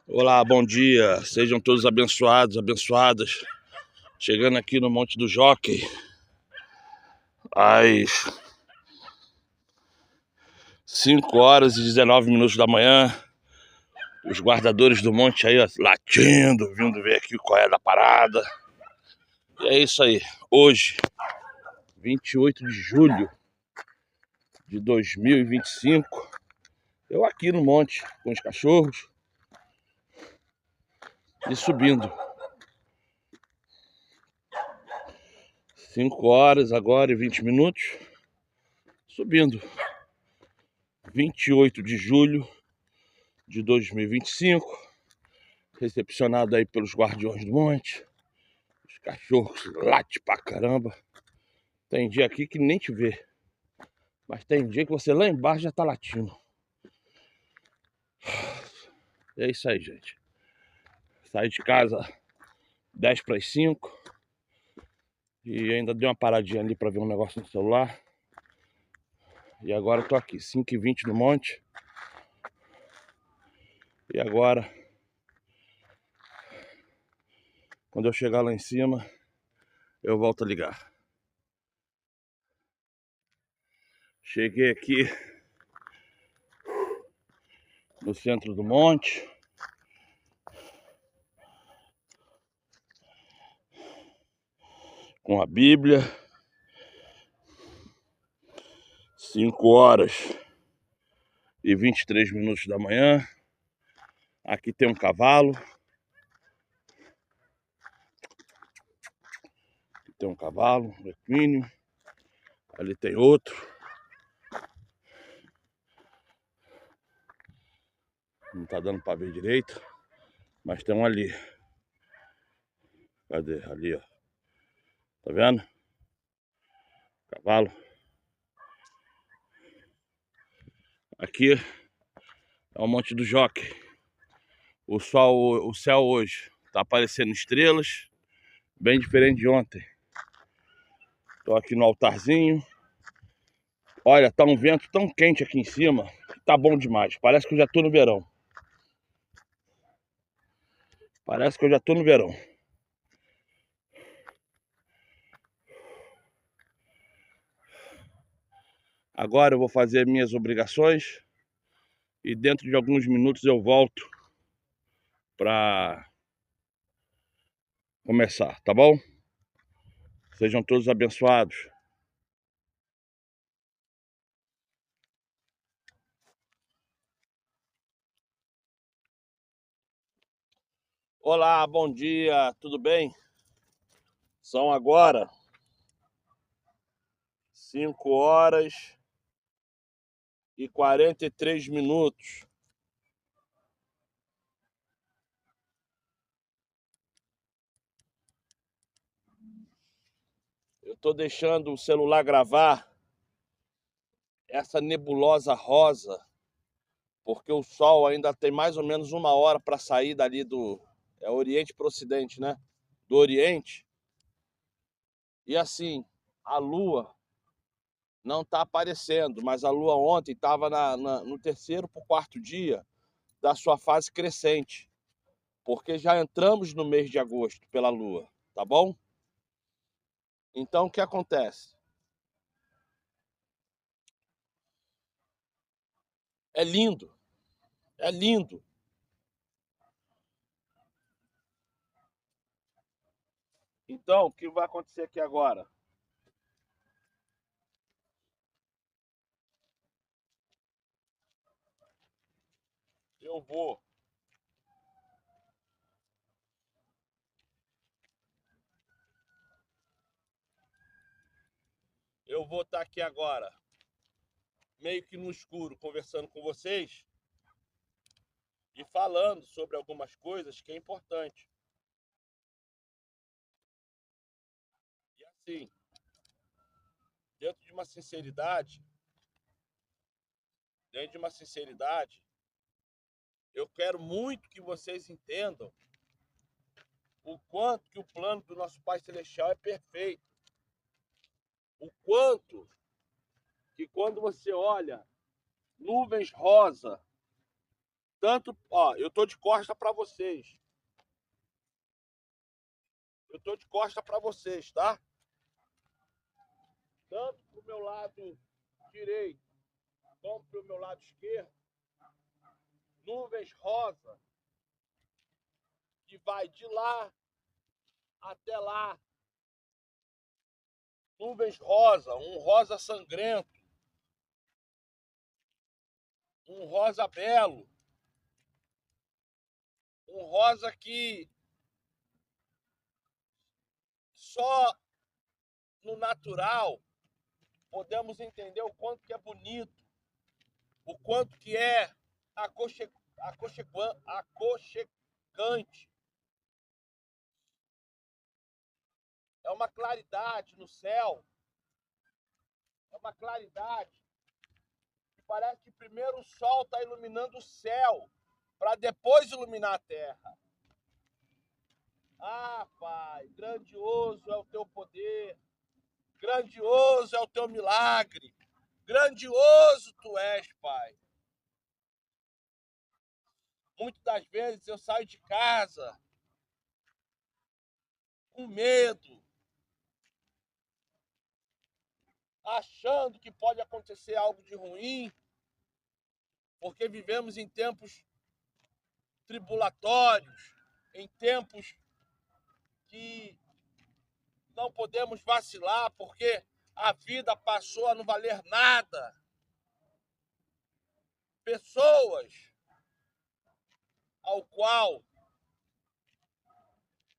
Olá, bom dia. Sejam todos abençoados, abençoadas. Chegando aqui no Monte do Jockey, às 5h19 da manhã. Os guardadores do monte aí, ó, latindo, vindo ver aqui qual é da parada. E é isso aí. Hoje, 28 de julho de 2025, eu aqui no monte com os cachorros e subindo. 5h agora e 20 minutos, subindo. 28 de julho de 2025, recepcionado aí pelos guardiões do monte. Os cachorros latem pra caramba. Tem dia aqui que nem te vê, mas tem dia que você lá embaixo já tá latindo. É isso aí, gente. Saí de casa 10 para as 5 e ainda dei uma paradinha ali pra ver um negócio no celular. E agora eu tô aqui, 5h20 no monte. E agora, quando eu chegar lá em cima, eu volto a ligar. Cheguei aqui no centro do monte. Com a Bíblia. 5h23 da manhã. Aqui tem um cavalo. Aqui tem um cavalo, um equino. Ali tem outro. Não tá dando pra ver direito, mas tem um ali. Cadê? Ali, ó. Tá vendo? Cavalo. Aqui é o Monte do Jockey. O céu hoje tá aparecendo estrelas, bem diferente de ontem. Tô aqui no altarzinho. Olha, tá um vento tão quente aqui em cima que tá bom demais. Parece que eu já tô no verão. Parece que eu já tô no verão. Agora eu vou fazer minhas obrigações e dentro de alguns minutos eu volto para começar, tá bom? Sejam todos abençoados. Olá, bom dia, tudo bem? São agora 5h43. Eu tô deixando o celular gravar essa nebulosa rosa, porque o sol ainda tem mais ou menos 1 hora para sair dali do Oriente para o Ocidente, né? Do Oriente. E assim, a Lua não está aparecendo, mas a Lua ontem estava no terceiro para o quarto dia da sua fase crescente, porque já entramos no mês de agosto pela Lua, tá bom? Então o que acontece? É lindo, é lindo. Então, o que vai acontecer aqui agora? Eu vou estar aqui agora, meio que no escuro, conversando com vocês e falando sobre algumas coisas que é importante. E assim, dentro de uma sinceridade, eu quero muito que vocês entendam o quanto que o plano do nosso Pai Celestial é perfeito. O quanto que quando você olha nuvens rosa Tanto, ó, eu tô de costa para vocês. Eu tô de costa para vocês, tá? Tanto pro meu lado direito como pro meu lado esquerdo, nuvens rosa que vai de lá até lá. Nuvens rosa, um rosa sangrento, um rosa belo, um rosa que só no natural podemos entender o quanto que é bonito, o quanto que é aconchegante. É uma claridade no céu, é uma claridade que parece que primeiro o sol está iluminando o céu, para depois iluminar a terra. Ah, Pai, grandioso é o teu poder, grandioso é o teu milagre, grandioso tu és, Pai. Muitas das vezes eu saio de casa com medo, achando que pode acontecer algo de ruim, porque vivemos em tempos tribulatórios, em tempos que não podemos vacilar, porque a vida passou a não valer nada. Pessoas ao qual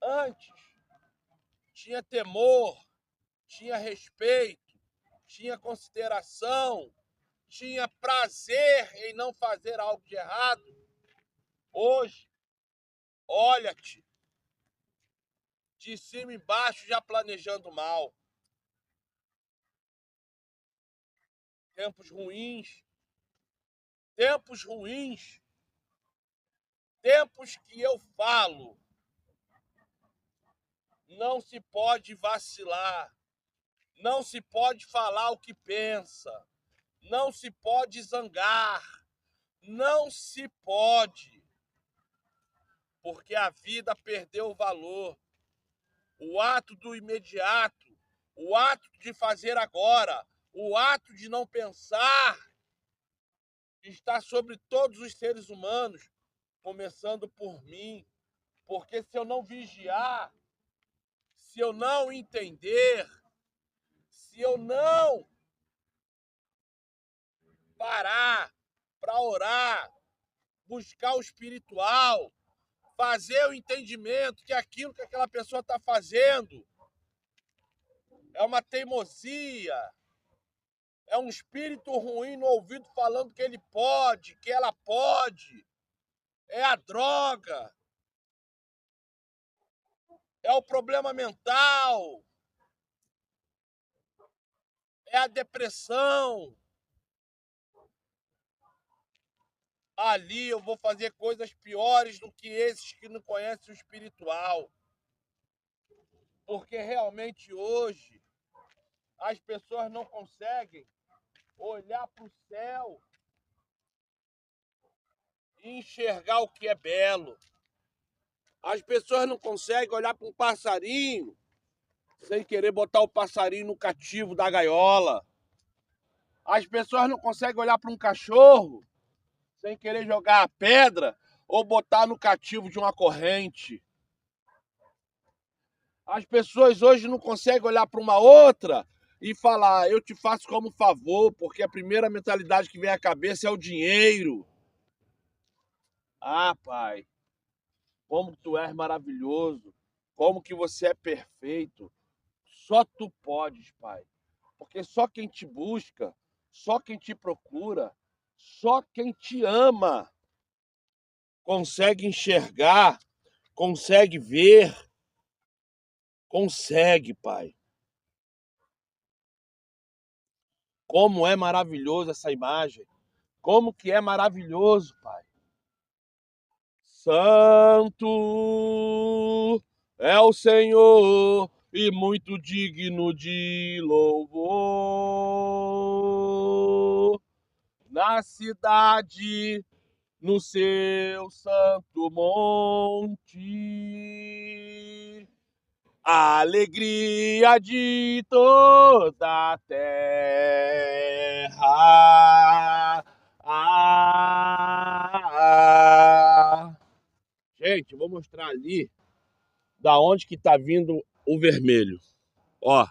antes tinha temor, tinha respeito, tinha consideração, tinha prazer em não fazer algo de errado, hoje, olha-te, de cima e embaixo já planejando mal. Tempos ruins, tempos ruins, tempos que eu falo, não se pode vacilar, não se pode falar o que pensa, não se pode zangar, não se pode, porque a vida perdeu o valor. O ato do imediato, o ato de fazer agora, o ato de não pensar, está sobre todos os seres humanos, começando por mim. Porque se eu não vigiar, se eu não entender, se eu não parar para orar, buscar o espiritual, fazer o entendimento que aquilo que aquela pessoa está fazendo é uma teimosia, é um espírito ruim no ouvido falando que ele pode, que ela pode, é a droga, é o problema mental, é a depressão. Ali eu vou fazer coisas piores do que esses que não conhecem o espiritual. Porque realmente hoje as pessoas não conseguem olhar para o céu e enxergar o que é belo. As pessoas não conseguem olhar para um passarinho sem querer botar o passarinho no cativo da gaiola. As pessoas não conseguem olhar para um cachorro sem querer jogar a pedra ou botar no cativo de uma corrente. As pessoas hoje não conseguem olhar para uma outra e falar, eu te faço como favor, porque a primeira mentalidade que vem à cabeça é o dinheiro. Ah, Pai, como tu és maravilhoso, como que você é perfeito. Só tu podes, Pai. Porque só quem te busca, só quem te procura, só quem te ama consegue enxergar, consegue ver, consegue, Pai. Como é maravilhoso essa imagem. Como que é maravilhoso, Pai. Santo é o Senhor e muito digno de louvor. Na cidade, no seu santo monte, a alegria de toda a terra. Gente, vou mostrar ali da onde que tá vindo o vermelho. Ó,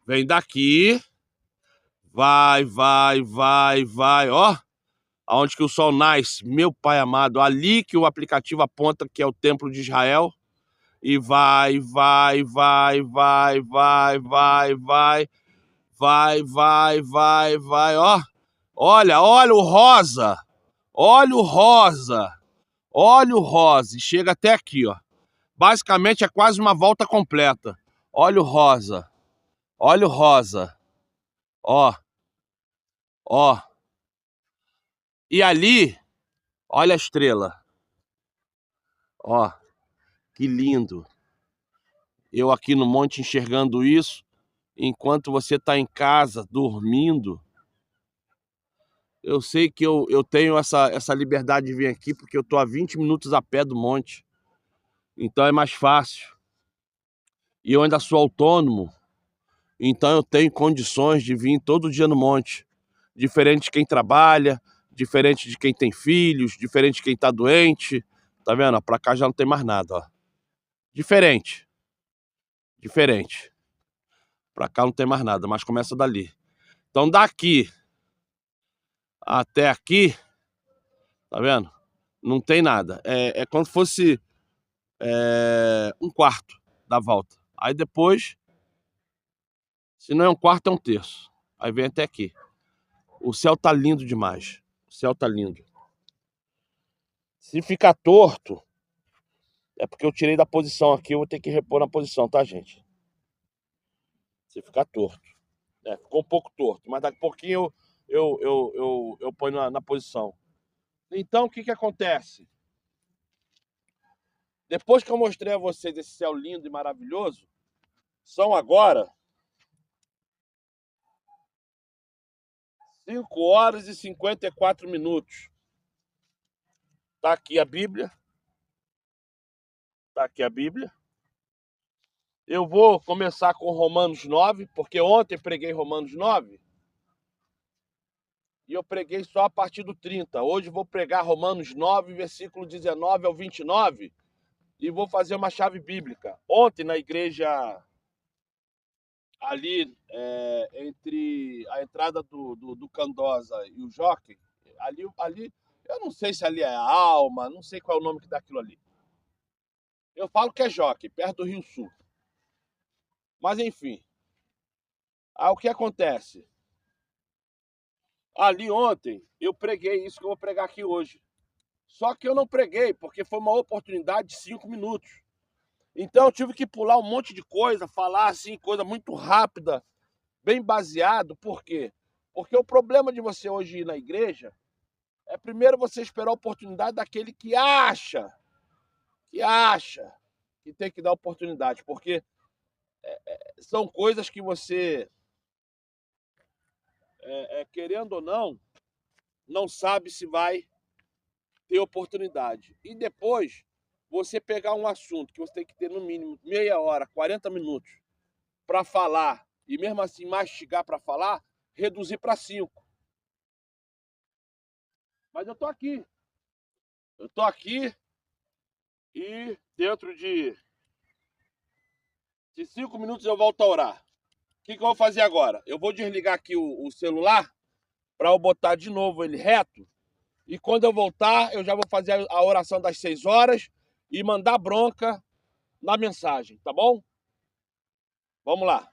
vem daqui, vai, ó. Aonde que o sol nasce, meu pai amado, ali que o aplicativo aponta que é o templo de Israel. E vai, ó. Olha o rosa. Olha o rosa. Olha o rosa. E chega até aqui, ó. Basicamente é quase uma volta completa. Olha o rosa. Olha o rosa. Ó. Ó. E ali, olha a estrela. Ó. Que lindo. Eu aqui no monte enxergando isso, enquanto você está em casa, dormindo. Eu sei que eu tenho essa liberdade de vir aqui, porque eu estou a 20 minutos a pé do monte. Então é mais fácil. E eu ainda sou autônomo, então eu tenho condições de vir todo dia no monte. Diferente de quem trabalha, diferente de quem tem filhos, diferente de quem está doente. Tá vendo? Pra cá já não tem mais nada, ó. Diferente. Diferente. Pra cá não tem mais nada, mas começa dali. Então daqui até aqui, tá vendo? Não tem nada. É como se fosse um quarto da volta. Aí depois, se não é um quarto, é um terço. Aí vem até aqui. O céu tá lindo demais. O céu tá lindo. Se ficar torto, é porque eu tirei da posição aqui, eu vou ter que repor na posição, tá, gente? Se ficar torto. Ficou um pouco torto, mas daqui a pouquinho eu ponho na posição. Então, o que acontece? Depois que eu mostrei a vocês esse céu lindo e maravilhoso, são agora 5 horas e 54 minutos. Tá aqui a Bíblia. Tá aqui a Bíblia. Eu vou começar com Romanos 9, porque ontem preguei Romanos 9 e eu preguei só a partir do 30. Hoje vou pregar Romanos 9, versículo 19 ao 29 e vou fazer uma chave bíblica. Ontem na igreja ali entre a entrada do Candosa e o Jockey, ali, eu não sei se ali é a Alma, não sei qual é o nome que dá aquilo ali. Eu falo que é Jockey, perto do Rio Sul. Mas enfim, aí o que acontece? Ali ontem eu preguei isso que eu vou pregar aqui hoje. Só que eu não preguei porque foi uma oportunidade de 5 minutos. Então eu tive que pular um monte de coisa, falar assim, coisa muito rápida, bem baseado. Por quê? Porque o problema de você hoje ir na igreja é primeiro você esperar a oportunidade daquele que acha que tem que dar oportunidade. Porque são coisas que você, querendo ou não sabe se vai ter oportunidade. E depois, você pegar um assunto que você tem que ter no mínimo meia hora, 40 minutos para falar, e mesmo assim mastigar para falar, reduzir para 5. Mas eu tô aqui. Eu tô aqui e dentro de 5 minutos eu volto a orar. O que eu vou fazer agora? Eu vou desligar aqui o celular para eu botar de novo ele reto. E quando eu voltar, eu já vou fazer a oração das 6 horas e mandar bronca na mensagem, tá bom? Vamos lá.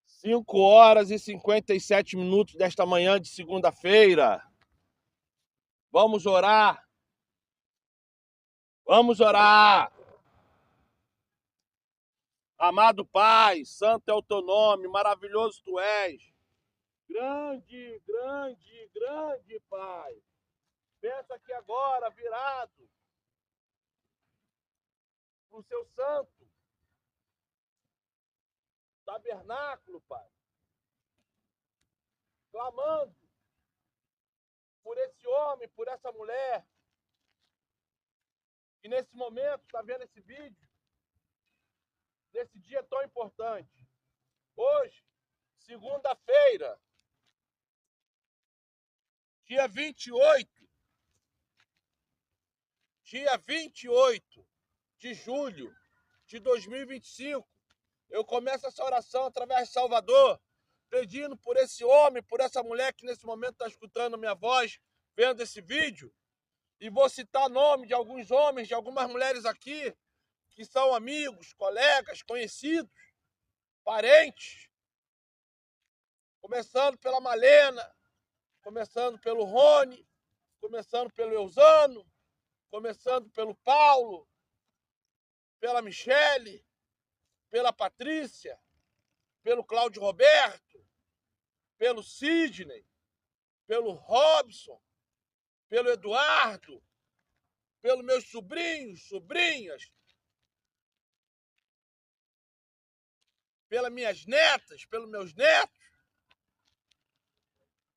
Cinco horas e 57 minutos desta manhã de segunda-feira. Vamos orar. Vamos orar. Amado Pai, santo é o teu nome, maravilhoso tu és. Grande, grande, grande Pai. Peço aqui agora, virado para o seu santo tabernáculo, Pai, clamando por esse homem, por essa mulher, que nesse momento está vendo esse vídeo, nesse dia tão importante. Hoje, segunda-feira, dia 28 de julho de 2025, eu começo essa oração através de Salvador, pedindo por esse homem, por essa mulher que nesse momento está escutando a minha voz, vendo esse vídeo, e vou citar nome de alguns homens, de algumas mulheres aqui, que são amigos, colegas, conhecidos, parentes, começando pela Malena, começando pelo Rony, começando pelo Eusano, começando pelo Paulo, pela Michele, pela Patrícia, pelo Cláudio Roberto, pelo Sidney, pelo Robson, pelo Eduardo, pelos meus sobrinhos, sobrinhas, pelas minhas netas, pelos meus netos.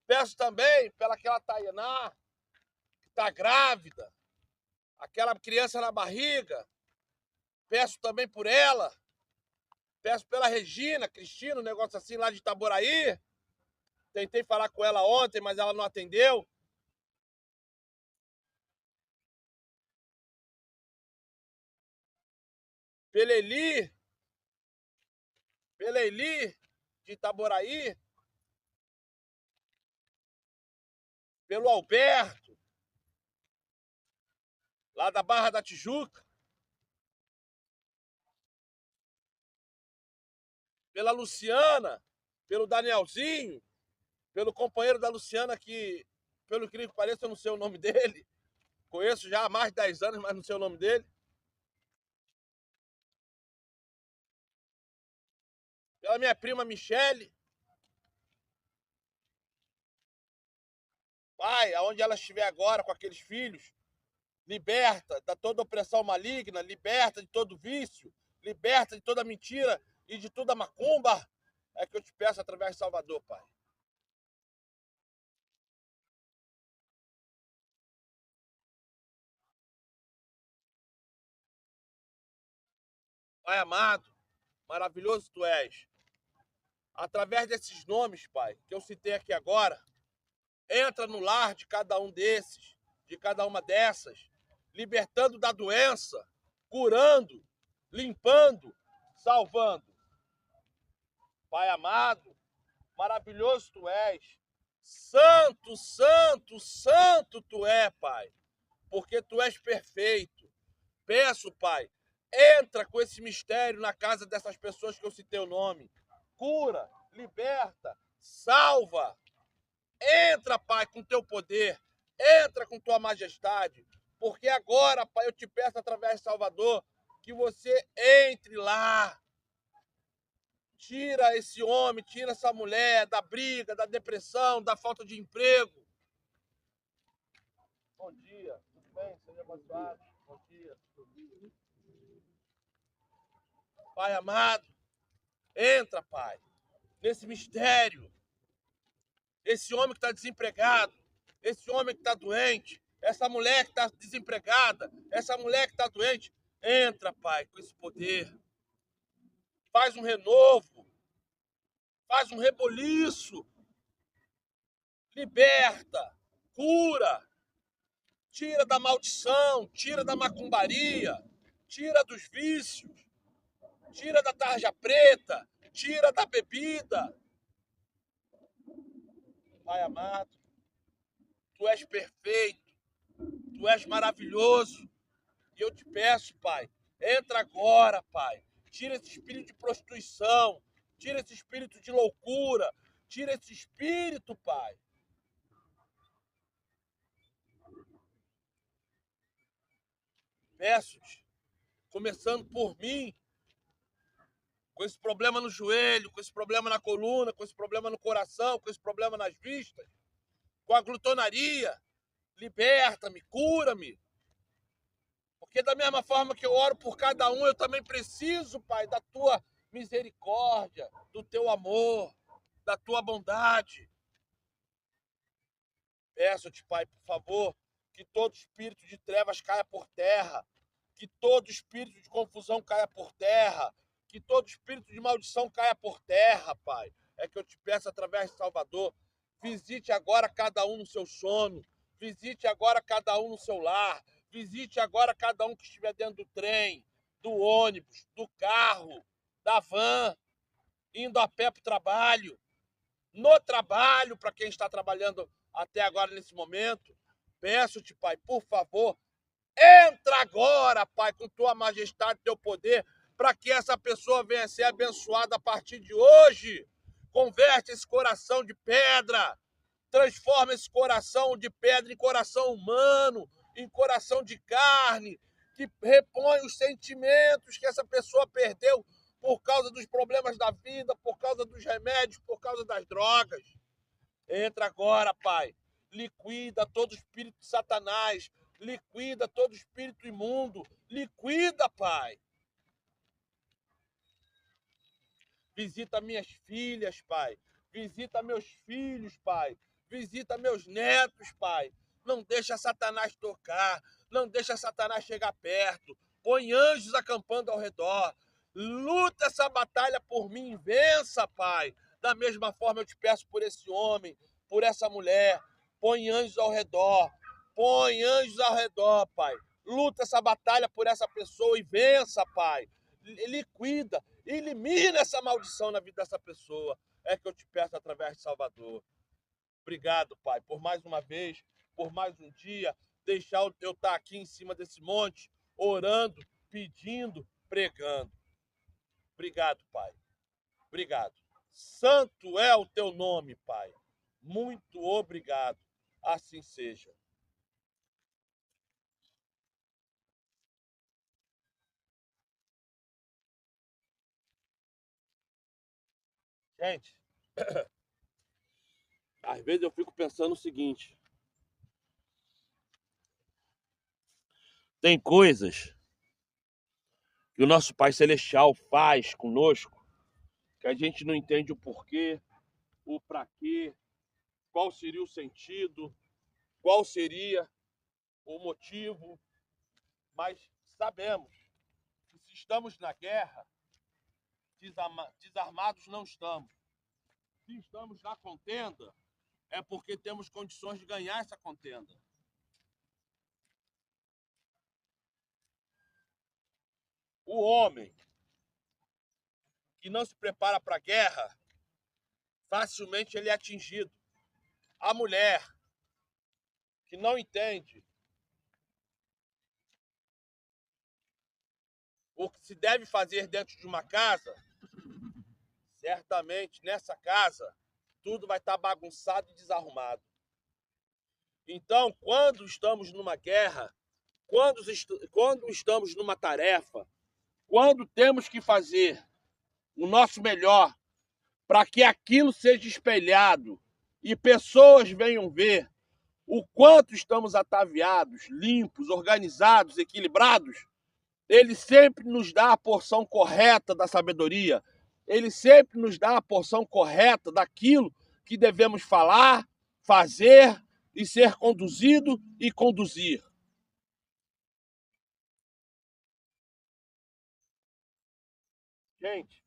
Peço também pelaquela Tainá, que está grávida, aquela criança na barriga. Peço também por ela. Peço pela Regina, Cristina, um negócio assim lá de Itaboraí. Tentei falar com ela ontem, mas ela não atendeu. Pela Eli de Itaboraí. Pelo Alberto, lá da Barra da Tijuca. Pela Luciana, pelo Danielzinho, pelo companheiro da Luciana que, pelo que pareça, eu não sei o nome dele. Conheço já há mais de 10 anos, mas não sei o nome dele. Pela minha prima Michele. Pai, aonde ela estiver agora com aqueles filhos, liberta de toda opressão maligna, liberta de todo vício, liberta de toda mentira e de toda macumba. É que eu te peço através de Salvador, Pai. Pai amado, maravilhoso tu és. Através desses nomes, Pai, que eu citei aqui agora, entra no lar de cada um desses, de cada uma dessas, libertando da doença, curando, limpando, salvando. Pai amado, maravilhoso tu és. Santo, santo, santo tu é, Pai, porque tu és perfeito. Peço, Pai, entra com esse mistério na casa dessas pessoas que eu citei o nome. Cura, liberta, salva. Entra, Pai, com teu poder. Entra com tua majestade. Porque agora, Pai, eu te peço através de Salvador que você entre lá. Tira esse homem, tira essa mulher da briga, da depressão, da falta de emprego. Bom dia, tudo bem? Seja abençoado. Bom dia. Pai amado, entra, Pai, nesse mistério. Esse homem que está desempregado, esse homem que está doente, essa mulher que está desempregada, essa mulher que está doente, entra, Pai, com esse poder. Faz um renovo, faz um reboliço, liberta, cura, tira da maldição, tira da macumbaria, tira dos vícios, tira da tarja preta, tira da bebida. Pai amado, tu és perfeito, tu és maravilhoso. E eu te peço, Pai, entra agora, Pai. Tira esse espírito de prostituição, tira esse espírito de loucura, tira esse espírito, Pai. Peço-te, começando por mim, com esse problema no joelho, com esse problema na coluna, com esse problema no coração, com esse problema nas vistas, com a glutonaria. liberta-me, cura-me. Porque da mesma forma que eu oro por cada um, eu também preciso, Pai, da tua misericórdia, do teu amor, da tua bondade. Peço-te, Pai, por favor, que todo espírito de trevas caia por terra, que todo espírito de confusão caia por terra, que todo espírito de maldição caia por terra, Pai. É que eu te peço através de Salvador, visite agora cada um no seu sono, visite agora cada um no seu lar, visite agora cada um que estiver dentro do trem, do ônibus, do carro, da van, indo a pé para o trabalho, no trabalho, para quem está trabalhando até agora nesse momento. Peço-te, Pai, por favor, entra agora, Pai, com tua majestade e teu poder, para que essa pessoa venha a ser abençoada a partir de hoje. Converte esse coração de pedra, transforma esse coração de pedra em coração humano, em coração de carne, que repõe os sentimentos que essa pessoa perdeu por causa dos problemas da vida, por causa dos remédios, por causa das drogas. Entra agora, Pai. Liquida todo espírito de Satanás. Liquida todo espírito imundo. Liquida, Pai. Visita minhas filhas, Pai. Visita meus filhos, Pai. Visita meus netos, Pai. Não deixa Satanás tocar. Não deixa Satanás chegar perto. Põe anjos acampando ao redor. Luta essa batalha por mim. Vença, Pai. Da mesma forma eu te peço por esse homem, por essa mulher. Põe anjos ao redor. Põe anjos ao redor, Pai. Luta essa batalha por essa pessoa e vença, Pai. Liquida, elimina essa maldição na vida dessa pessoa. É que eu te peço através de Salvador. Obrigado, Pai, por mais uma vez, por mais um dia, deixar eu estar aqui em cima desse monte, orando, pedindo, pregando. Obrigado, Pai. Obrigado. Santo é o teu nome, Pai. Muito obrigado. Assim seja. Gente, às vezes eu fico pensando o seguinte: tem coisas que o nosso Pai Celestial faz conosco que a gente não entende o porquê, o para quê, qual seria o sentido, qual seria o motivo, mas sabemos que se estamos na guerra, desarmados não estamos. Se estamos na contenda, é porque temos condições de ganhar essa contenda. O homem que não se prepara para a guerra, facilmente ele é atingido. A mulher que não entende o que se deve fazer dentro de uma casa, certamente nessa casa tudo vai estar bagunçado e desarrumado. Então, quando estamos numa guerra, quando estamos numa tarefa, quando temos que fazer o nosso melhor para que aquilo seja espelhado e pessoas venham ver o quanto estamos ataviados, limpos, organizados, equilibrados, ele sempre nos dá a porção correta da sabedoria. Ele sempre nos dá a porção correta daquilo que devemos falar, fazer e ser conduzido e conduzir. Gente,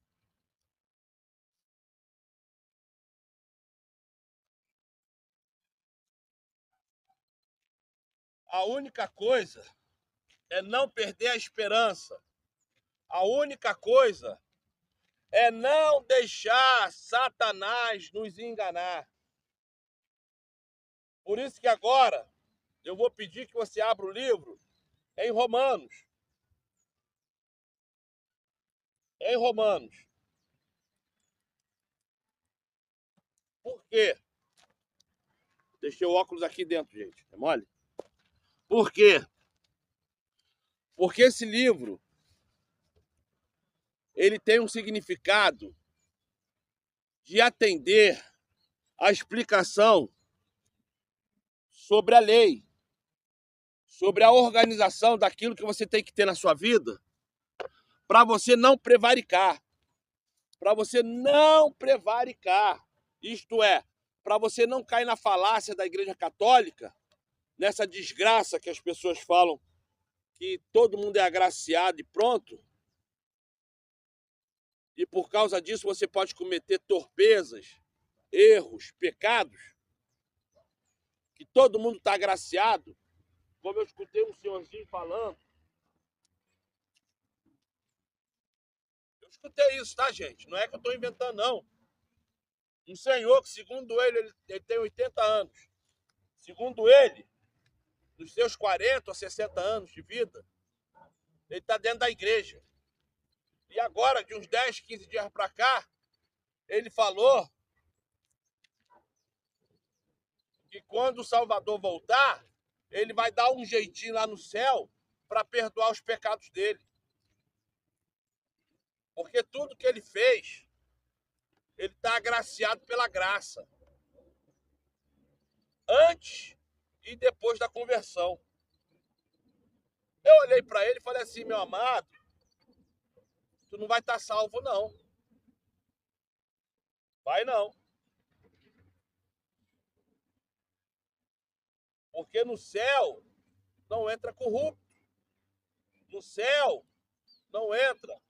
a única coisa é não perder a esperança. A única coisa é não deixar Satanás nos enganar. Por isso que agora eu vou pedir que você abra o livro em Romanos. Em Romanos. Por quê? Deixei o óculos aqui dentro, gente. É mole? Por quê? Porque esse livro ele tem um significado de atender a explicação sobre a lei. sobre a organização daquilo que você tem que ter na sua vida para você não prevaricar. Para você não prevaricar. Isto é, para você não cair na falácia da Igreja Católica, nessa desgraça que as pessoas falam que todo mundo é agraciado e pronto. E por causa disso você pode cometer torpezas, erros, pecados, que todo mundo está agraciado. Como eu escutei um senhorzinho falando. Eu escutei isso, tá, gente? Não é que eu estou inventando, não. Um senhor que, segundo ele tem 80 anos. Segundo ele, nos seus 40 ou 60 anos de vida, ele está dentro da igreja. E agora, de uns 10, 15 dias para cá, ele falou que quando o Salvador voltar, ele vai dar um jeitinho lá no céu para perdoar os pecados dele. Porque tudo que ele fez, ele está agraciado pela graça. Antes e depois da conversão. Eu olhei para ele e falei assim, meu amado, tu não vai estar salvo, não. Vai não. Porque no céu não entra corrupto. No céu não entra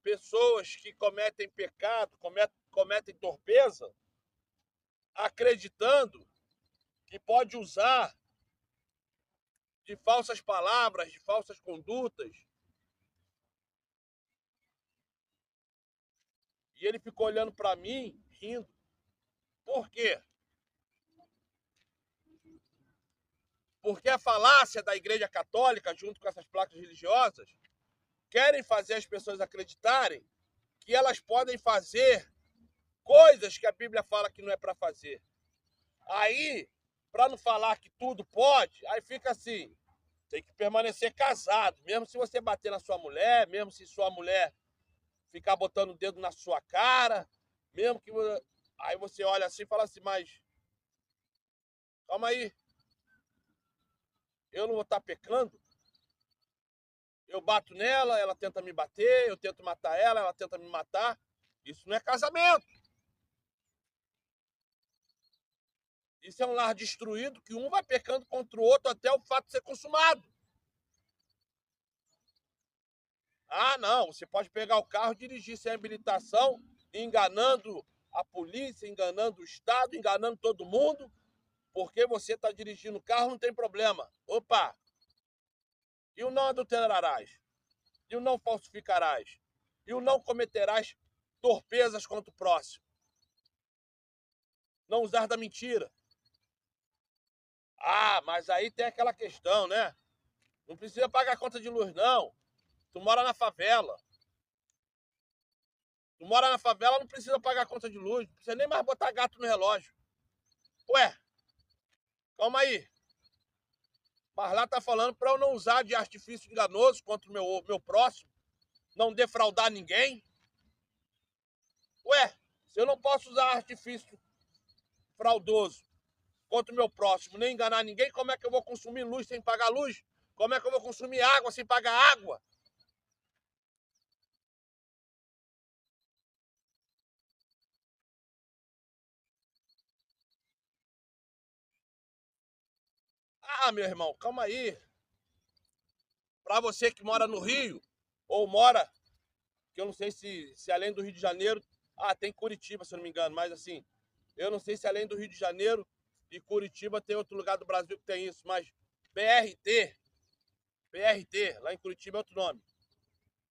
pessoas que cometem pecado, cometem torpeza, acreditando que pode usar de falsas palavras, de falsas condutas. E ele ficou olhando para mim, rindo. Por quê? Porque a falácia da Igreja Católica, junto com essas placas religiosas, querem fazer as pessoas acreditarem que elas podem fazer coisas que a Bíblia fala que não é para fazer. Aí, para não falar que tudo pode, aí fica assim, tem que permanecer casado, mesmo se você bater na sua mulher, mesmo se sua mulher ficar botando o dedo na sua cara, mesmo que... Aí você olha assim e fala assim, mas calma aí, eu não vou estar pecando? Eu bato nela, ela tenta me bater, eu tento matar ela, ela tenta me matar. Isso não é casamento. Isso é um lar destruído que um vai pecando contra o outro até o fato de ser consumado. Ah, não, você pode pegar o carro e dirigir sem habilitação, enganando a polícia, enganando o Estado, enganando todo mundo, porque você está dirigindo o carro, não tem problema. Opa! E o não adulterarás? E o não falsificarás? E o não cometerás torpezas contra o próximo? Não usar da mentira. Ah, mas aí tem aquela questão, né? Não precisa pagar conta de luz, não. Tu mora na favela. Tu mora na favela, não precisa pagar conta de luz. Não precisa nem mais botar gato no relógio. Ué, calma aí. Mas lá tá falando para eu não usar de artifício enganoso contra o meu próximo. Não defraudar ninguém. Ué, se eu não posso usar artifício fraudoso contra o meu próximo, nem enganar ninguém, como é que eu vou consumir luz sem pagar luz? Como é que eu vou consumir água sem pagar água? Ah, meu irmão, calma aí. Para você que mora no Rio, ou mora, que eu não sei se além do Rio de Janeiro, tem Curitiba, se eu não me engano, mas assim, eu não sei se além do Rio de Janeiro e Curitiba tem outro lugar do Brasil que tem isso, mas BRT, lá em Curitiba é outro nome.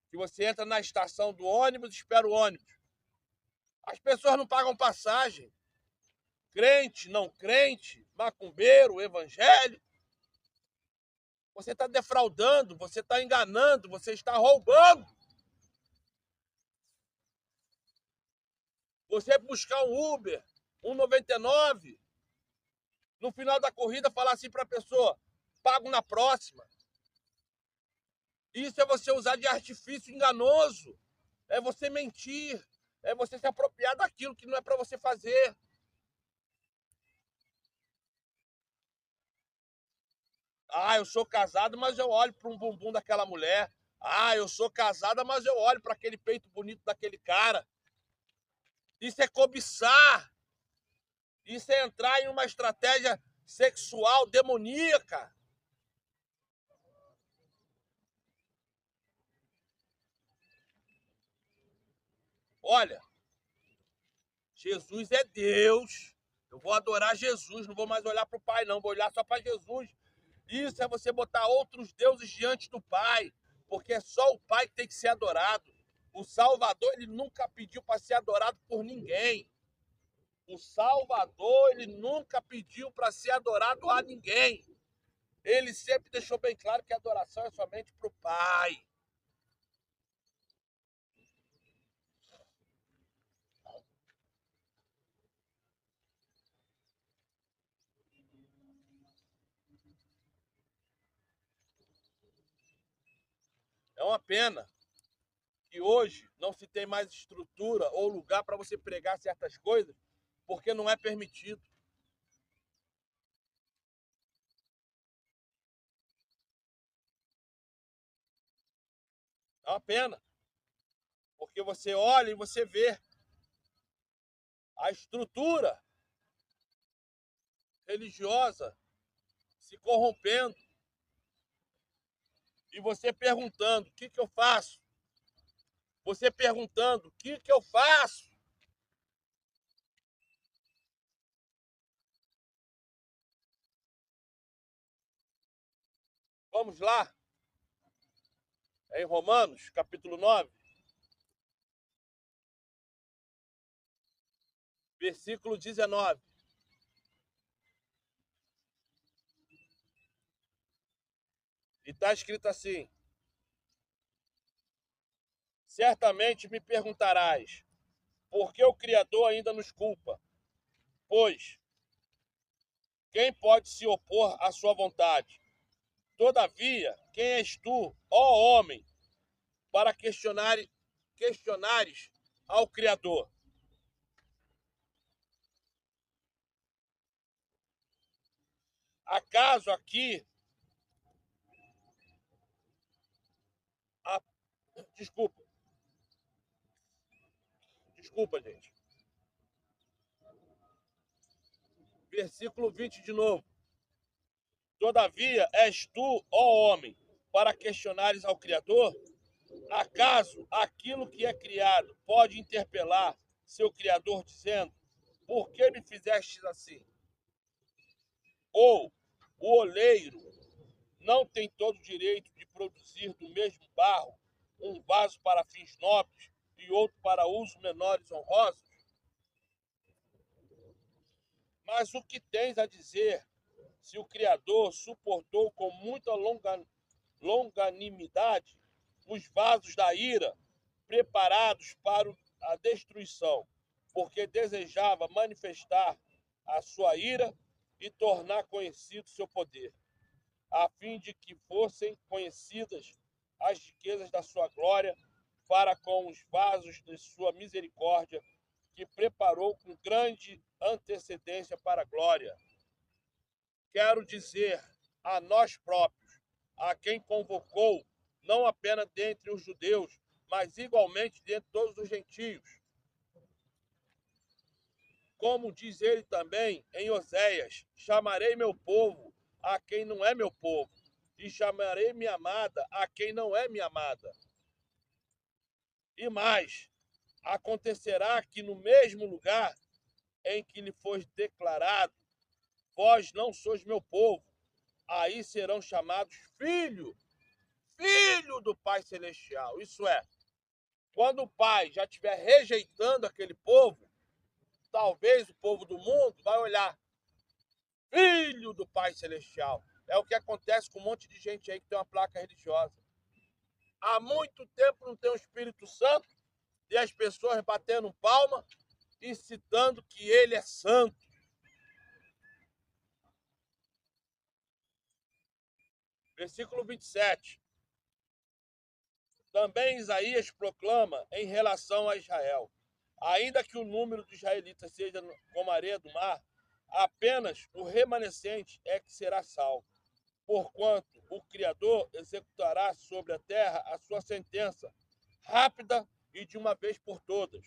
Que você entra na estação do ônibus e espera o ônibus. As pessoas não pagam passagem. Crente, não crente, macumbeiro, evangélico. Você está defraudando, você está enganando, você está roubando. Você buscar um Uber, 1,99, no final da corrida falar assim para a pessoa, pago na próxima. Isso é você usar de artifício enganoso. É você mentir. É você se apropriar daquilo que não é para você fazer. Ah, eu sou casado, mas eu olho para um bumbum daquela mulher. Ah, eu sou casada, mas eu olho para aquele peito bonito daquele cara. Isso é cobiçar. Isso é entrar em uma estratégia sexual demoníaca. Olha, Jesus é Deus. Eu vou adorar Jesus, não vou mais olhar para o Pai, não. Vou olhar só para Jesus. Isso é você botar outros deuses diante do Pai, porque é só o Pai que tem que ser adorado. O Salvador, ele nunca pediu para ser adorado por ninguém. O Salvador, ele nunca pediu para ser adorado a ninguém. Ele sempre deixou bem claro que a adoração é somente para o Pai. É uma pena que hoje não se tem mais estrutura ou lugar para você pregar certas coisas, porque não é permitido. É uma pena, porque você olha e você vê a estrutura religiosa se corrompendo e você perguntando: o que, que eu faço? Você perguntando: o que, que eu faço? Vamos lá, em Romanos, capítulo 9, versículo 19. E está escrito assim: certamente me perguntarás, por que o Criador ainda nos culpa? Pois, quem pode se opor à sua vontade? Todavia, quem és tu, ó homem, para questionares ao Criador? Acaso aqui, a, desculpa, desculpa, gente. Versículo 20 de novo. Todavia, és tu, ó homem, para questionares ao Criador? Acaso aquilo que é criado pode interpelar seu Criador, dizendo: por que me fizestes assim? Ou o oleiro não tem todo o direito de produzir do mesmo barro um vaso para fins nobres e outro para usos menores honrosos? Mas o que tens a dizer se o Criador suportou com muita longanimidade os vasos da ira preparados para a destruição, porque desejava manifestar a sua ira e tornar conhecido seu poder, a fim de que fossem conhecidas as riquezas da sua glória para com os vasos de sua misericórdia, que preparou com grande antecedência para a glória. Quero dizer a nós próprios, a quem convocou, não apenas dentre os judeus, mas igualmente dentre todos os gentios. Como diz ele também em Oséias: chamarei meu povo a quem não é meu povo, e chamarei minha amada a quem não é minha amada. E mais, acontecerá que no mesmo lugar em que lhe foi declarado: vós não sois meu povo, aí serão chamados filho do Pai Celestial. Isso é, quando o Pai já estiver rejeitando aquele povo, talvez o povo do mundo vai olhar: filho do Pai Celestial. É o que acontece com um monte de gente aí que tem uma placa religiosa. Há muito tempo não tem o Espírito Santo e as pessoas batendo palma e citando que ele é santo. Versículo 27. Também Isaías proclama em relação a Israel: ainda que o número de israelitas seja como a areia do mar, apenas o remanescente é que será salvo. porquanto o Criador executará sobre a terra a sua sentença, rápida e de uma vez por todas.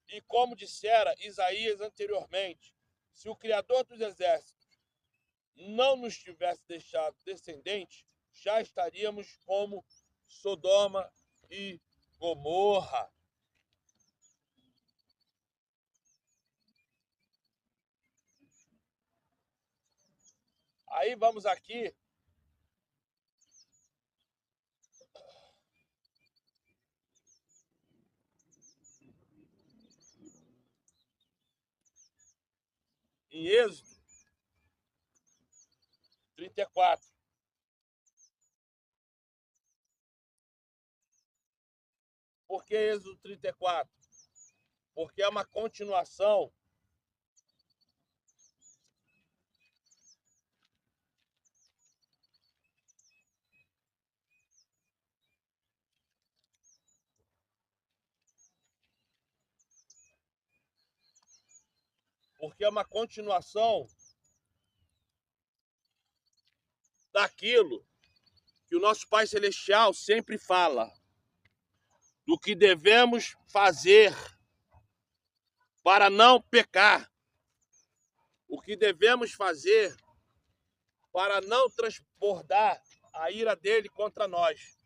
E como dissera Isaías anteriormente, se o Criador dos exércitos não nos tivesse deixado descendentes, já estaríamos como Sodoma e Gomorra. Aí vamos aqui em Êxodo 34. Por que Êxodo 34? Porque é uma continuação daquilo que o nosso Pai Celestial sempre fala, do que devemos fazer para não pecar, o que devemos fazer para não transbordar a ira dele contra nós.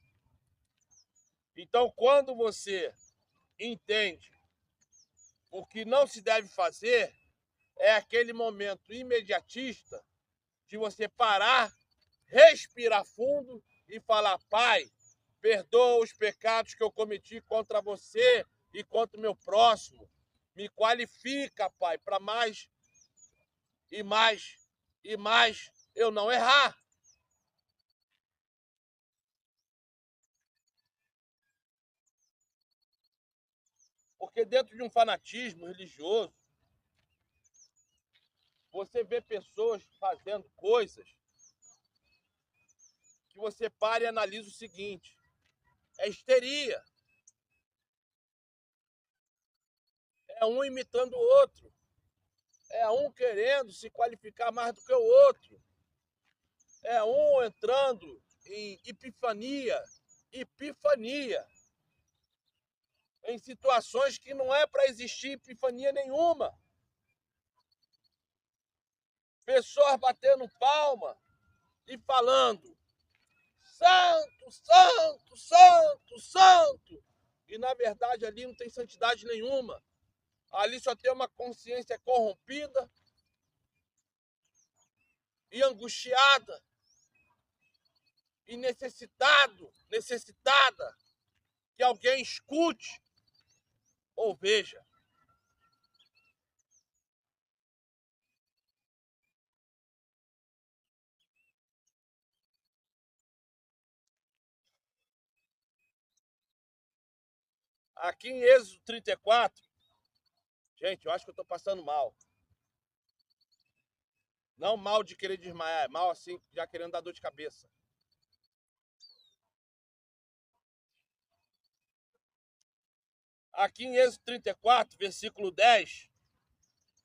Então, quando você entende o que não se deve fazer, é aquele momento imediatista de você parar, respirar fundo e falar: Pai, perdoa os pecados que eu cometi contra você e contra o meu próximo. Me qualifica, Pai, para mais e mais e mais eu não errar. Porque dentro de um fanatismo religioso, você vê pessoas fazendo coisas que você para e analisa o seguinte: é histeria. É um imitando o outro. É um querendo se qualificar mais do que o outro. É um entrando em epifania, em situações que não é para existir epifania nenhuma. Pessoas batendo palma e falando: santo, santo, santo, santo. E na verdade ali não tem santidade nenhuma. Ali só tem uma consciência corrompida e angustiada e necessitada que alguém escute ou veja. Aqui em Êxodo 34, gente, eu acho que eu estou passando mal. Não mal de querer desmaiar, é mal assim, já querendo dar dor de cabeça. Aqui em Êxodo 34, versículo 10,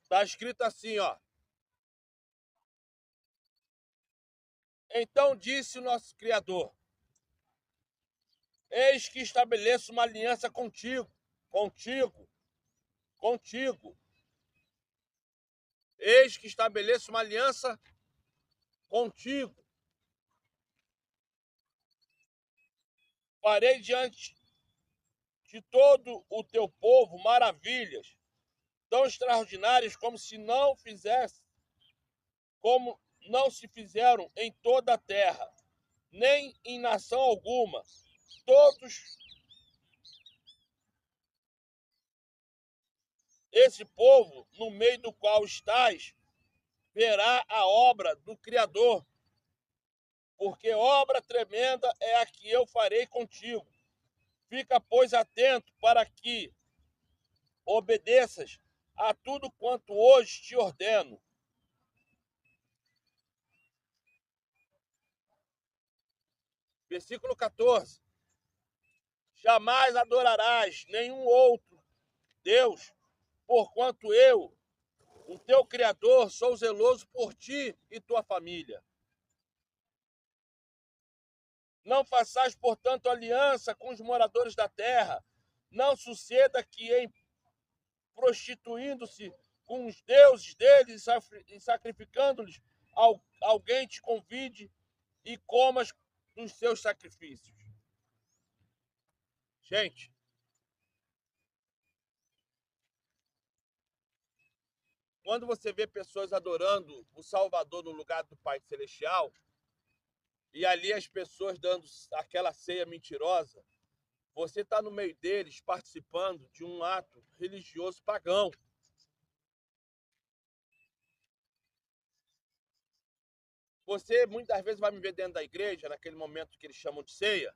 está escrito assim, ó. Então disse o nosso Criador: eis que estabeleço uma aliança contigo. Eis que estabeleço uma aliança contigo. Farei diante de todo o teu povo maravilhas tão extraordinárias como não se fizeram em toda a terra, nem em nação alguma. Todos esse povo no meio do qual estás verá a obra do Criador, porque obra tremenda é a que eu farei contigo. Fica, pois, atento para que obedeças a tudo quanto hoje te ordeno. Versículo 14. Jamais adorarás nenhum outro Deus, porquanto eu O teu Criador, sou zeloso por ti e tua família. Não façais, portanto, aliança com os moradores da terra. Não suceda que, em prostituindo-se com os deuses deles e sacrificando-lhes, alguém te convide e comas dos seus sacrifícios. Gente, quando você vê pessoas adorando o Salvador no lugar do Pai Celestial, e ali as pessoas dando aquela ceia mentirosa, você está no meio deles participando de um ato religioso pagão. Você muitas vezes vai me ver dentro da igreja, naquele momento que eles chamam de ceia,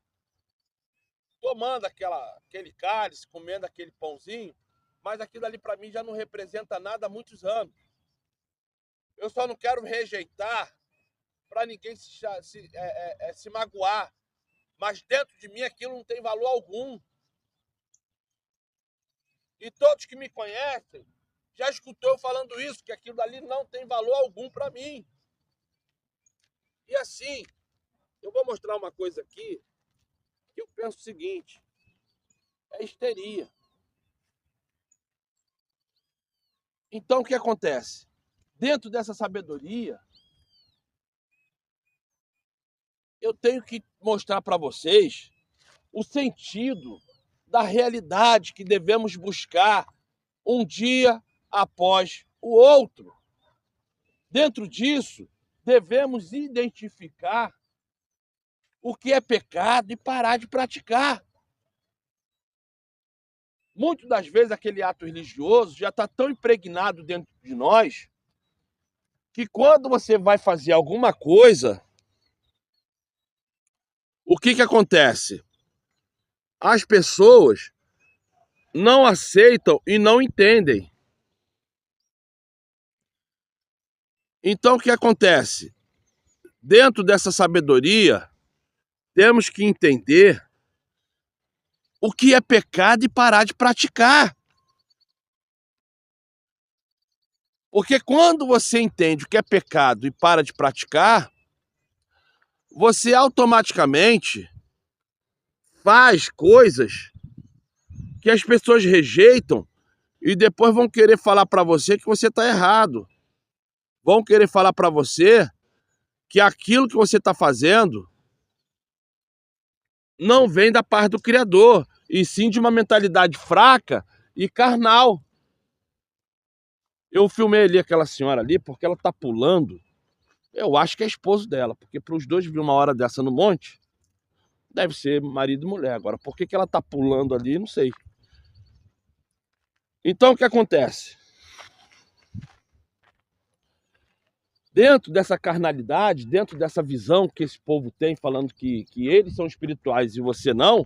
tomando aquele cálice, comendo aquele pãozinho, mas aquilo ali para mim já não representa nada há muitos anos. Eu só não quero rejeitar para ninguém se magoar, mas dentro de mim aquilo não tem valor algum. E todos que me conhecem já escutou eu falando isso, que aquilo ali não tem valor algum para mim. E assim, eu vou mostrar uma coisa aqui, que eu penso o seguinte, é histeria. Então o que acontece? Dentro dessa sabedoria, eu tenho que mostrar para vocês o sentido da realidade que devemos buscar um dia após o outro. Dentro disso, devemos identificar o que é pecado e parar de praticar. Muitas das vezes aquele ato religioso já está tão impregnado dentro de nós que quando você vai fazer alguma coisa, o que acontece? As pessoas não aceitam e não entendem. Então o que acontece? Dentro dessa sabedoria, temos que entender o que é pecado e parar de praticar. Porque quando você entende o que é pecado e para de praticar, você automaticamente faz coisas que as pessoas rejeitam e depois vão querer falar para você que você está errado. Vão querer falar para você que aquilo que você está fazendo não vem da parte do Criador, e sim de uma mentalidade fraca e carnal. Eu filmei ali aquela senhora ali porque ela tá pulando. Eu acho que é esposo dela, porque para os dois vir uma hora dessa no monte, deve ser marido e mulher. Agora, por que ela tá pulando ali, não sei. Então, o que acontece? Dentro dessa carnalidade, dentro dessa visão que esse povo tem, falando que eles são espirituais e você não,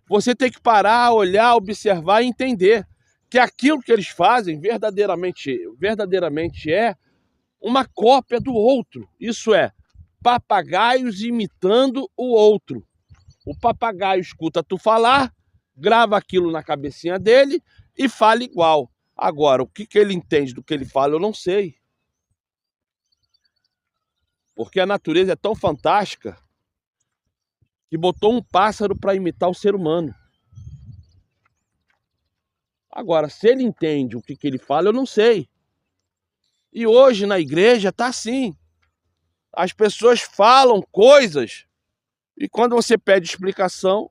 você tem que parar, olhar, observar e entender que aquilo que eles fazem verdadeiramente é uma cópia do outro. Isso é, papagaios imitando o outro. O papagaio escuta tu falar, grava aquilo na cabecinha dele e fala igual. Agora, o que ele entende do que ele fala, eu não sei. Porque a natureza é tão fantástica que botou um pássaro para imitar o ser humano. Agora, se ele entende o que ele fala, eu não sei. E hoje na igreja tá assim. As pessoas falam coisas e quando você pede explicação,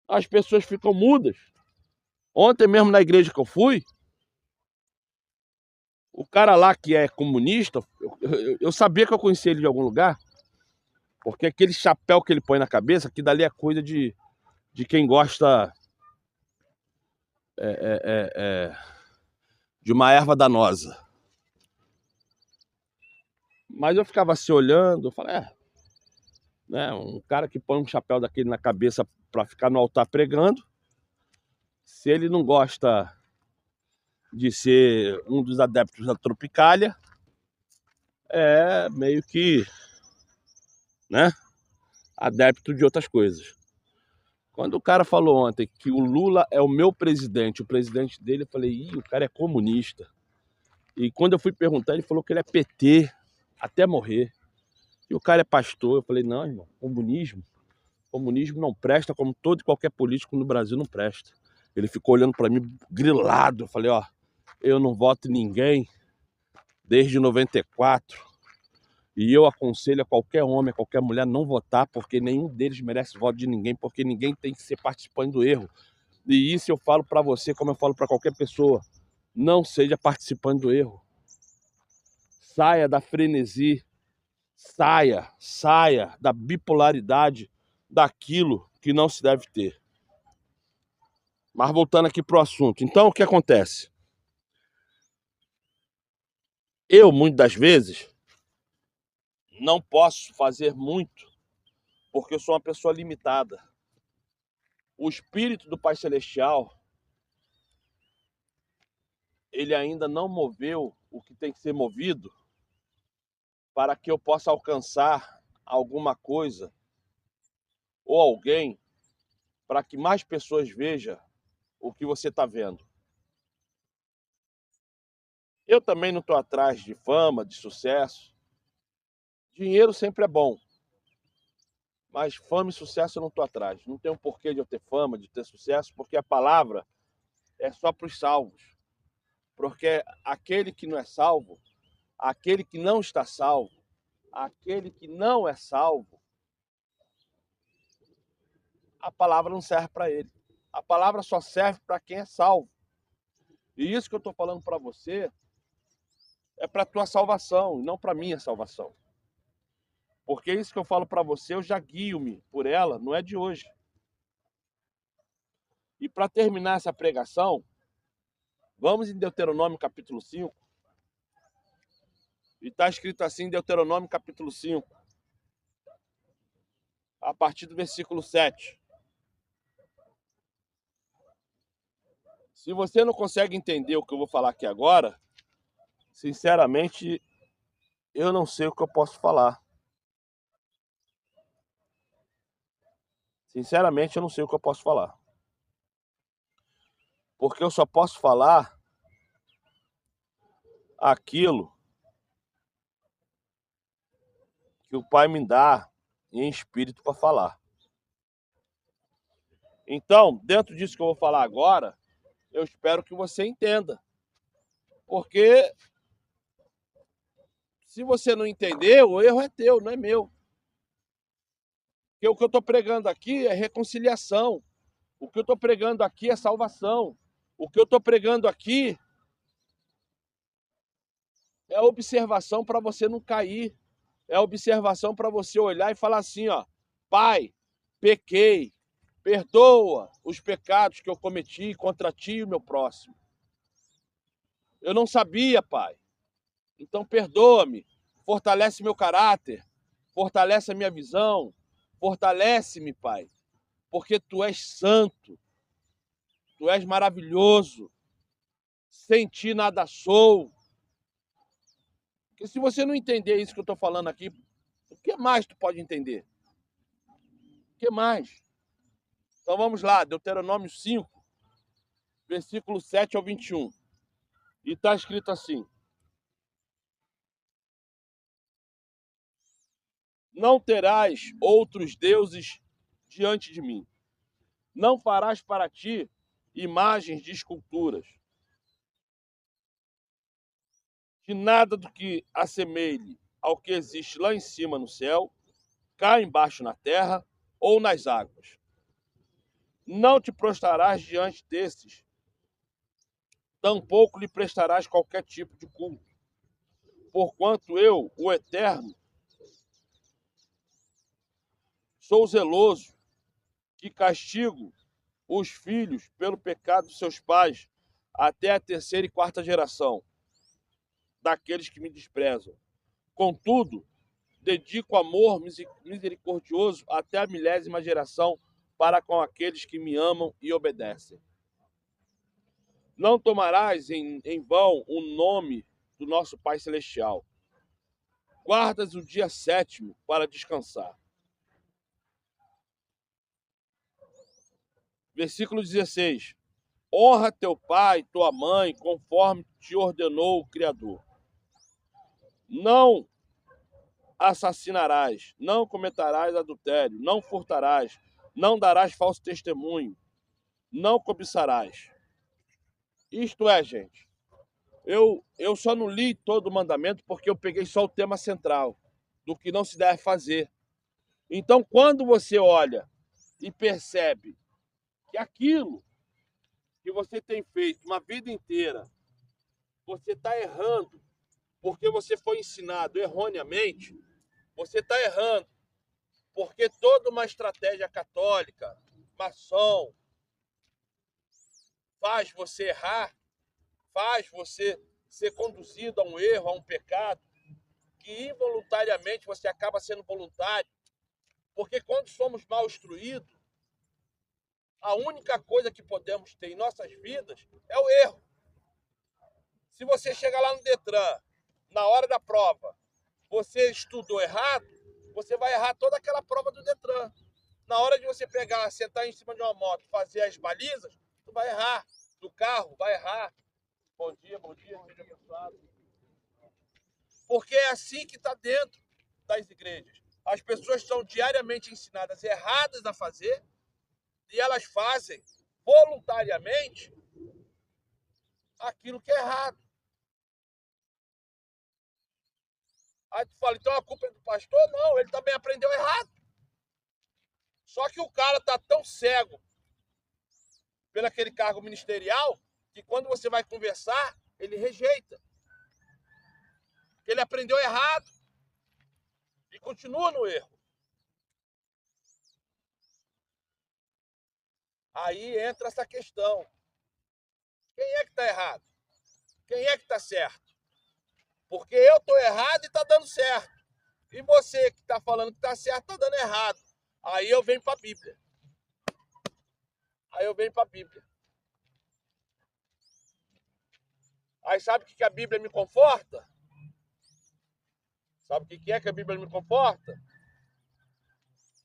as pessoas ficam mudas. Ontem mesmo na igreja que eu fui, o cara lá que é comunista, eu sabia que eu conhecia ele de algum lugar, porque aquele chapéu que ele põe na cabeça, que dali é coisa de quem gosta de uma erva danosa. Mas eu ficava assim olhando, eu falei, né, um cara que põe um chapéu daquele na cabeça para ficar no altar pregando, se ele não gosta de ser um dos adeptos da Tropicália, é meio que, né, adepto de outras coisas. Quando o cara falou ontem que o Lula é o meu presidente, o presidente dele, eu falei, ih, o cara é comunista. E quando eu fui perguntar, ele falou que ele é PT, até morrer. E o cara é pastor. Eu falei, não, irmão, comunismo não presta, como todo e qualquer político no Brasil não presta. Ele ficou olhando para mim, grilado. Eu falei, ó, eu não voto em ninguém desde 94. E eu aconselho a qualquer homem, a qualquer mulher não votar, porque nenhum deles merece voto de ninguém, porque ninguém tem que ser participante do erro. E isso eu falo para você, como eu falo para qualquer pessoa. Não seja participante do erro. Saia da frenesi. Saia da bipolaridade daquilo que não se deve ter. Mas voltando aqui pro assunto. Então, o que acontece? Eu, muitas das vezes, não posso fazer muito, porque eu sou uma pessoa limitada. O espírito do Pai Celestial, ele ainda não moveu o que tem que ser movido para que eu possa alcançar alguma coisa ou alguém, para que mais pessoas vejam o que você está vendo. Eu também não estou atrás de fama, de sucesso. Dinheiro sempre é bom, mas fama e sucesso eu não estou atrás. Não tem um porquê de eu ter fama, de ter sucesso, porque a palavra é só para os salvos. Porque aquele que não é salvo, aquele que não está salvo, aquele que não é salvo, a palavra não serve para ele. A palavra só serve para quem é salvo. E isso que eu estou falando para você é para a tua salvação, e não para a minha salvação. Porque isso que eu falo para você, eu já guio-me por ela, não é de hoje. E para terminar essa pregação, vamos em Deuteronômio capítulo 5. E está escrito assim em Deuteronômio capítulo 5, a partir do versículo 7. Se você não consegue entender o que eu vou falar aqui agora, sinceramente, eu não sei o que eu posso falar. Sinceramente, eu não sei o que eu posso falar. Porque eu só posso falar aquilo que o Pai me dá em espírito para falar. Então, dentro disso que eu vou falar agora, eu espero que você entenda. Porque se você não entender, o erro é teu, não é meu. Porque o que eu estou pregando aqui é reconciliação. O que eu estou pregando aqui é salvação. O que eu estou pregando aqui é observação para você não cair. É observação para você olhar e falar assim, ó, Pai, pequei, perdoa os pecados que eu cometi contra ti e o meu próximo. Eu não sabia, Pai. Então perdoa-me, fortalece meu caráter, fortalece a minha visão, fortalece-me, Pai, porque tu és santo, tu és maravilhoso, sem ti nada sou. Porque se você não entender isso que eu estou falando aqui, o que mais tu pode entender? O que mais? Então vamos lá, Deuteronômio 5, versículo 7 ao 21. E está escrito assim: não terás outros deuses diante de mim. Não farás para ti imagens de esculturas, de nada do que assemelhe ao que existe lá em cima no céu, cá embaixo na terra ou nas águas. Não te prostrarás diante desses, tampouco lhe prestarás qualquer tipo de culto, porquanto eu, o Eterno, sou zeloso, que castigo os filhos pelo pecado de seus pais, até a terceira e quarta geração daqueles que me desprezam. Contudo, dedico amor misericordioso até a milésima geração para com aqueles que me amam e obedecem. Não tomarás em vão o nome do nosso Pai Celestial. Guardas o dia sétimo para descansar. Versículo 16. Honra teu pai e tua mãe, conforme te ordenou o Criador. Não assassinarás, não cometerás adultério, não furtarás, não darás falso testemunho, não cobiçarás. Isto é, gente, eu só não li todo o mandamento porque eu peguei só o tema central do que não se deve fazer. Então, quando você olha e percebe que aquilo que você tem feito uma vida inteira, você está errando, porque você foi ensinado erroneamente, você está errando, porque toda uma estratégia católica, maçom, faz você errar, faz você ser conduzido a um erro, a um pecado, que involuntariamente você acaba sendo voluntário, porque quando somos mal instruídos, a única coisa que podemos ter em nossas vidas é o erro. Se você chegar lá no Detran, na hora da prova, você estudou errado, você vai errar toda aquela prova do Detran. Na hora de você pegar, sentar em cima de uma moto, fazer as balizas, tu vai errar. Do carro, vai errar. Bom dia, seja abençoado. Porque é assim que está dentro das igrejas. As pessoas são diariamente ensinadas erradas a fazer e elas fazem voluntariamente aquilo que é errado. Aí tu fala, então a culpa é do pastor? Não, ele também aprendeu errado. Só que o cara tá tão cego pelo aquele cargo ministerial que quando você vai conversar, ele rejeita. Porque ele aprendeu errado e continua no erro. Aí entra essa questão. Quem é que está errado? Quem é que está certo? Porque eu estou errado e está dando certo. E você que está falando que está certo, está dando errado. Aí eu venho para a Bíblia. Aí sabe o que a Bíblia me conforta? Sabe o que é que a Bíblia me conforta?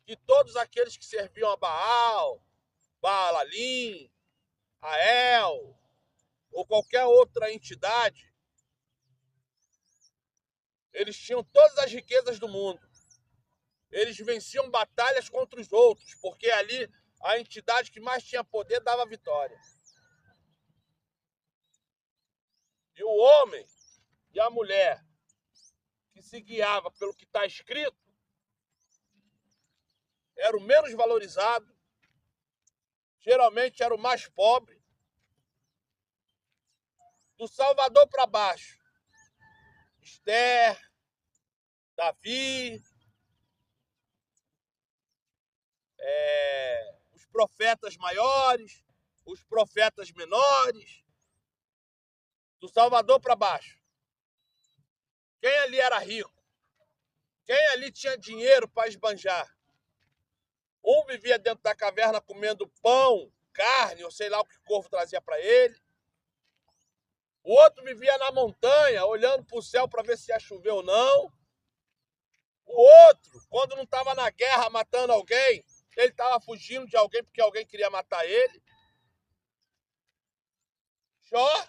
Que todos aqueles que serviam a Baal, Baalim, a El, ou qualquer outra entidade, eles tinham todas as riquezas do mundo. Eles venciam batalhas contra os outros, porque ali a entidade que mais tinha poder dava vitória. E o homem e a mulher que se guiava pelo que está escrito era o menos valorizado, geralmente era o mais pobre. Do Salvador para baixo, Esther, Davi, os profetas maiores, os profetas menores, do Salvador para baixo. Quem ali era rico? Quem ali tinha dinheiro para esbanjar? Um vivia dentro da caverna comendo pão, carne, ou sei lá o que o corvo trazia para ele. O outro vivia na montanha, olhando para o céu para ver se ia chover ou não. O outro, quando não estava na guerra matando alguém, ele estava fugindo de alguém porque alguém queria matar ele. Jó,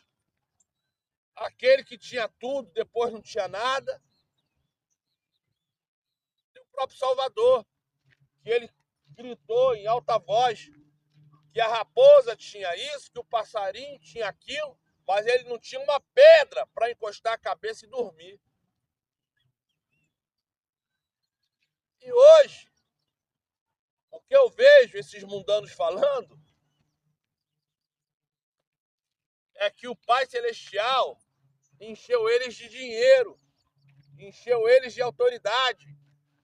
aquele que tinha tudo, depois não tinha nada. E o próprio Salvador, que ele gritou em alta voz que a raposa tinha isso, que o passarinho tinha aquilo, mas ele não tinha uma pedra para encostar a cabeça e dormir. E hoje, o que eu vejo esses mundanos falando é que o Pai Celestial encheu eles de dinheiro, encheu eles de autoridade,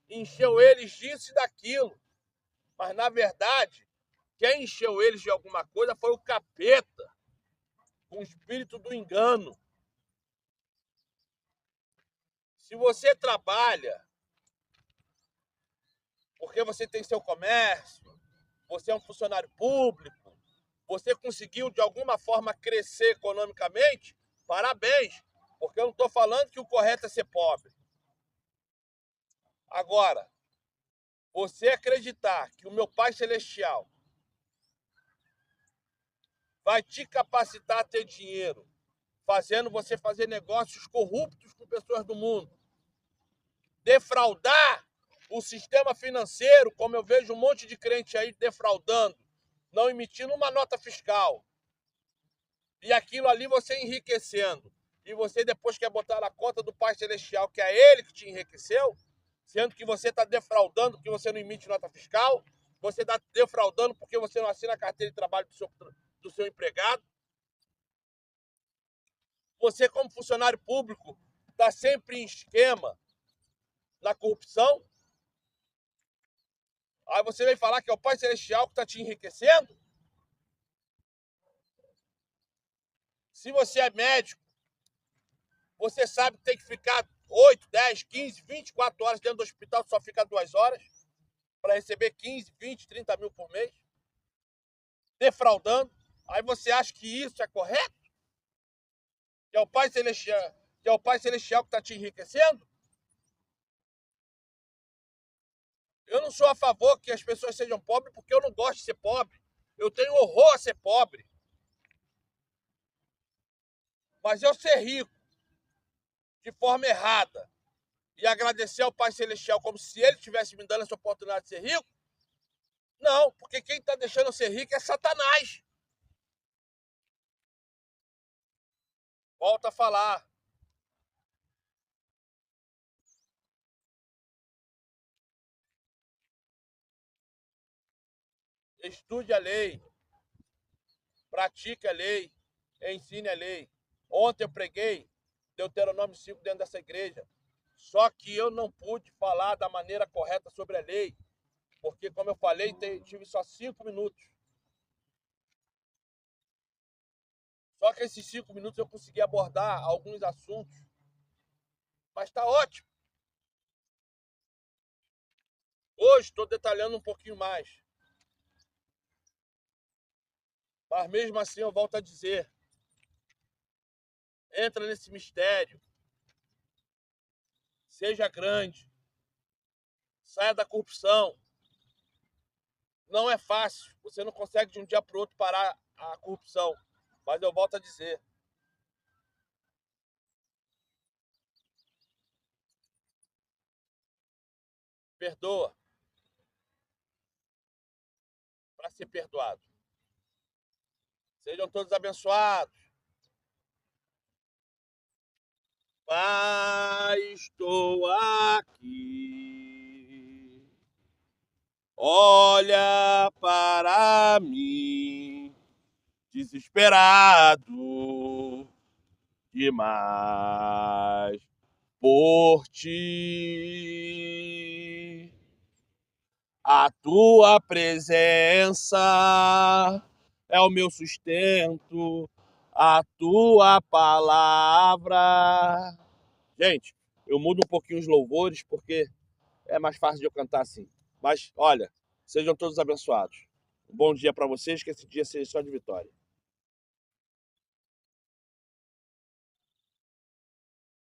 encheu eles disso e daquilo. Mas, na verdade, quem encheu eles de alguma coisa foi o capeta, com o espírito do engano. Se você trabalha porque você tem seu comércio, você é um funcionário público, você conseguiu de alguma forma crescer economicamente, parabéns, porque eu não estou falando que o correto é ser pobre. Agora, você acreditar que o meu Pai Celestial vai te capacitar a ter dinheiro, fazendo você fazer negócios corruptos com pessoas do mundo. Defraudar o sistema financeiro, como eu vejo um monte de crente aí defraudando, não emitindo uma nota fiscal. E aquilo ali você enriquecendo. E você depois quer botar na conta do Pai Celestial, que é Ele que te enriqueceu, sendo que você está defraudando porque você não emite nota fiscal, você está defraudando porque você não assina a carteira de trabalho do seu empregado. Você, como funcionário público, está sempre em esquema na corrupção. Aí você vem falar que é o Pai Celestial que está te enriquecendo? Se você é médico, você sabe que tem que ficar 8, 10, 15, 24 horas dentro do hospital, só fica 2 horas, para receber 15, 20, 30 mil por mês, defraudando. Aí você acha que isso é correto? Que é o Pai Celestial, que está te enriquecendo? Eu não sou a favor que as pessoas sejam pobres porque eu não gosto de ser pobre. Eu tenho horror a ser pobre. Mas eu ser rico de forma errada e agradecer ao Pai Celestial como se Ele estivesse me dando essa oportunidade de ser rico? Não, porque quem está deixando eu ser rico é Satanás. Volto a falar. Estude a lei, pratique a lei, ensine a lei. Ontem eu preguei Deuteronômio 5 dentro dessa igreja. Só que eu não pude falar da maneira correta sobre a lei, porque, como eu falei, tive só 5 minutos. Só que esses 5 minutos eu consegui abordar alguns assuntos. Mas está ótimo. Hoje estou detalhando um pouquinho mais. Mas mesmo assim eu volto a dizer, entra nesse mistério, seja grande, saia da corrupção. Não é fácil, você não consegue de um dia para o outro parar a corrupção, mas eu volto a dizer, perdoa para ser perdoado. Sejam todos abençoados. Pai, estou aqui. Olha para mim, desesperado demais por ti. A tua presença é o meu sustento, a tua palavra. Gente, eu mudo um pouquinho os louvores porque é mais fácil de eu cantar assim. Mas, olha, sejam todos abençoados. Um bom dia para vocês, que esse dia seja só de vitória.